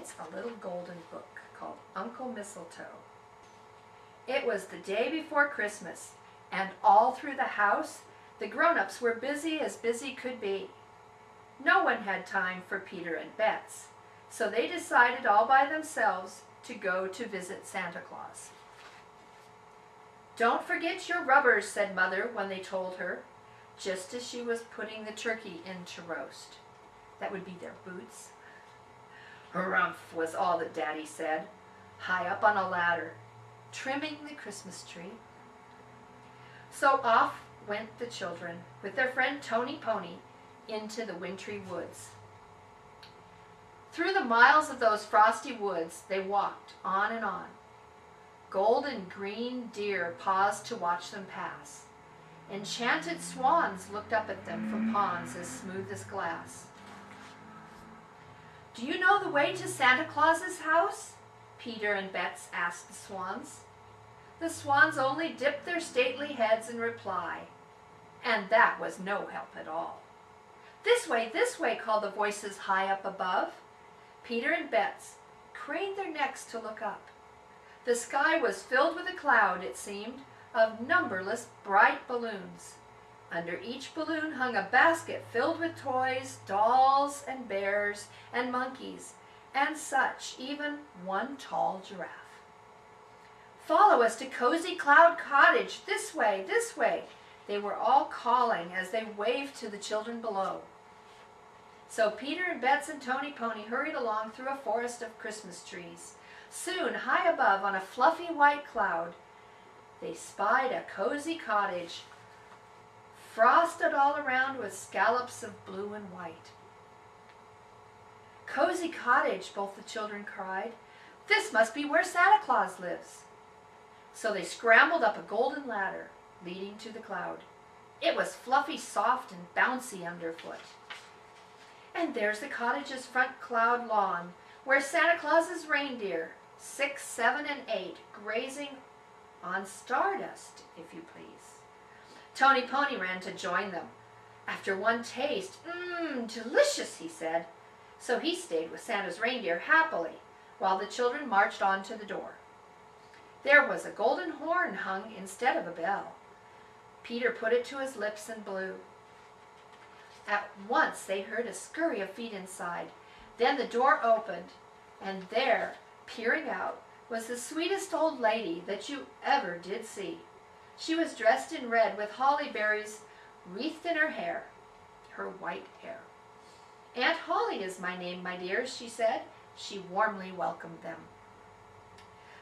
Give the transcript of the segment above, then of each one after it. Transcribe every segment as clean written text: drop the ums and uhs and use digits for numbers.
It's a little golden book called Uncle Mistletoe. It was the day before Christmas, and all through the house, the grown-ups were busy as busy could be. No one had time for Peter and Bets, so they decided all by themselves to go to visit Santa Claus. "Don't forget your rubbers," said Mother when they told her, just as she was putting the turkey in to roast. That would be their boots. "Humph," was all that Daddy said, high up on a ladder, trimming the Christmas tree. So off went the children with their friend Tony Pony into the wintry woods. Through the miles of those frosty woods they walked on and on. Golden green deer paused to watch them pass. Enchanted swans looked up at them from ponds as smooth as glass. "Do you know the way to Santa Claus's house?" Peter and Bets asked the swans. The swans only dipped their stately heads in reply, and that was no help at all. This way," called the voices high up above. Peter and Bets craned their necks to look up. The sky was filled with a cloud, it seemed, of numberless bright balloons. Under each balloon hung a basket filled with toys, dolls and bears and monkeys, and such, even one tall giraffe. "Follow us to Cozy Cloud Cottage, this way, they were all calling as they waved to the children below. So Peter and Bets and Tony Pony hurried along through a forest of Christmas trees. Soon, high above on a fluffy white cloud, they spied a cozy cottage, frosted all around with scallops of blue and white. "Cozy cottage," both the children cried. "This must be where Santa Claus lives." So they scrambled up a golden ladder leading to the cloud. It was fluffy, soft, and bouncy underfoot. And there's the cottage's front cloud lawn, where Santa Claus's reindeer, 6, 7, and 8, grazing on stardust, if you please. Tony Pony ran to join them. After one taste, delicious, he said. So he stayed with Santa's reindeer happily, while the children marched on to the door. There was a golden horn hung instead of a bell. Peter put it to his lips and blew. At once they heard a scurry of feet inside. Then the door opened, and there, peering out, was the sweetest old lady that you ever did see. She was dressed in red with holly berries wreathed in her hair, her white hair. "Aunt Holly is my name, my dears," she said. She warmly welcomed them.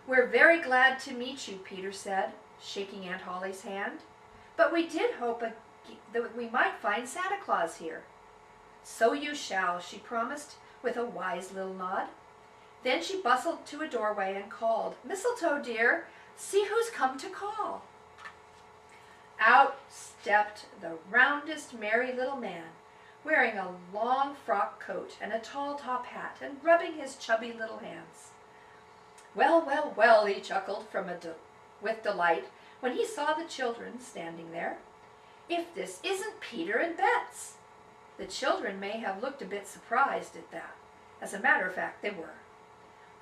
"We're very glad to meet you," Peter said, shaking Aunt Holly's hand. "But we did hope that we might find Santa Claus here." "So you shall," she promised, with a wise little nod. Then she bustled to a doorway and called, "Mistletoe, dear, see who's come to call." Out stepped the roundest merry little man, wearing a long frock coat and a tall top hat, and rubbing his chubby little hands. "Well, well, well," he chuckled with delight when he saw the children standing there. "If this isn't Peter and Bets!" The children may have looked a bit surprised at that. As a matter of fact, they were.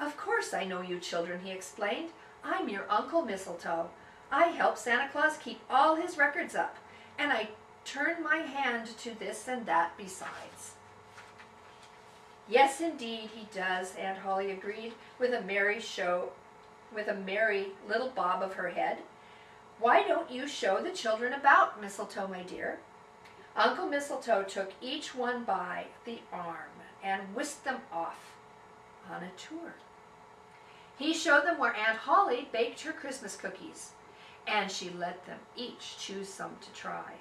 "Of course I know you children," he explained. "I'm your Uncle Mistletoe. I help Santa Claus keep all his records up, and I turn my hand to this and that besides." "Yes, indeed, he does," Aunt Holly agreed, with a merry little bob of her head. "Why don't you show the children about, Mistletoe, my dear?" Uncle Mistletoe took each one by the arm and whisked them off on a tour. He showed them where Aunt Holly baked her Christmas cookies, and she let them each choose some to try.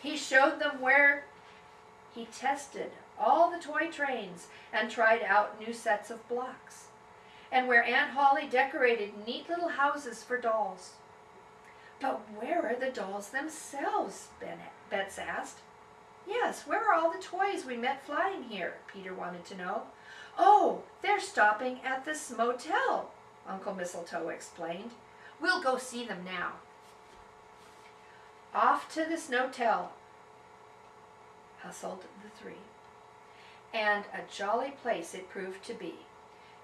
He showed them where he tested all the toy trains and tried out new sets of blocks, and where Aunt Holly decorated neat little houses for dolls. "But where are the dolls themselves?" Bets asked. "Yes, where are all the toys we met flying here?" Peter wanted to know. "Oh, they're stopping at this motel," Uncle Mistletoe explained. "We'll go see them now." Off to this motel hustled the three. and a jolly place it proved to be.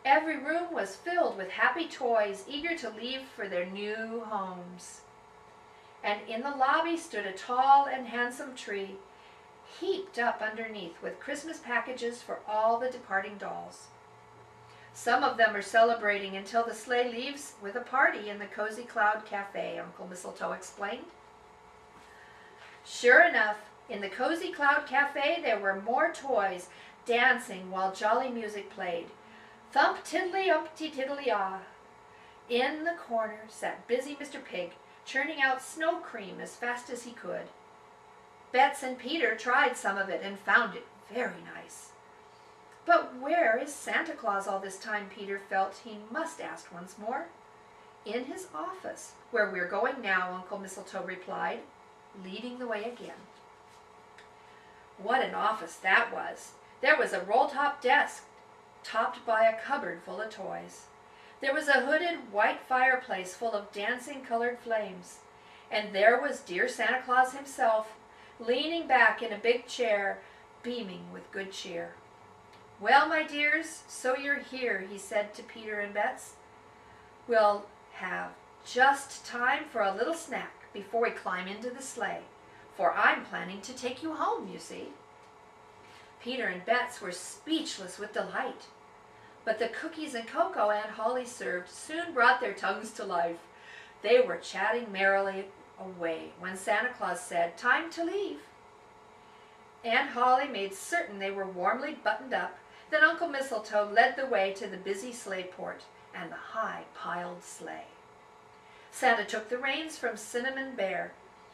Every room was filled with happy toys, eager to leave for their new homes. And in the lobby stood a tall and handsome tree, heaped up underneath with Christmas packages for all the departing dolls. Some of them are celebrating until the sleigh leaves with a party in the Cozy Cloud Cafe, Uncle Mistletoe explained. Sure enough, in the Cozy Cloud Cafe there were more toys dancing while jolly music played. Thump tiddly umpty tiddly ah. In the corner sat busy Mr. Pig, churning out snow cream as fast as he could. Bets and Peter tried some of it and found it very nice. But where is Santa Claus all this time? Peter felt he must ask once more. In his office, where we're going now, Uncle Mistletoe replied, leading the way again. What an office that was! There was a roll-top desk, topped by a cupboard full of toys. There was a hooded white fireplace full of dancing colored flames. And there was dear Santa Claus himself, leaning back in a big chair, beaming with good cheer. Well, my dears, so you're here, he said to Peter and Bets. We'll have just time for a little snack before we climb into the sleigh, for I'm planning to take you home, you see. Peter and Bets were speechless with delight, but the cookies and cocoa Aunt Holly served soon brought their tongues to life. They were chatting merrily away when Santa Claus said, "Time to leave." Aunt Holly made certain they were warmly buttoned up. Then Uncle Mistletoe led the way to the busy sleigh port and the high-piled sleigh. Santa took the reins from Cinnamon Bear.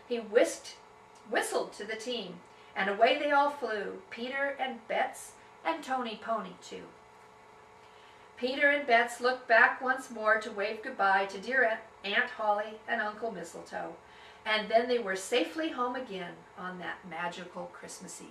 He whistled to the team, and away they all flew, Peter and Bets and Tony Pony too. Peter and Bets looked back once more to wave goodbye to dear Aunt Holly and Uncle Mistletoe, and then they were safely home again on that magical Christmas Eve.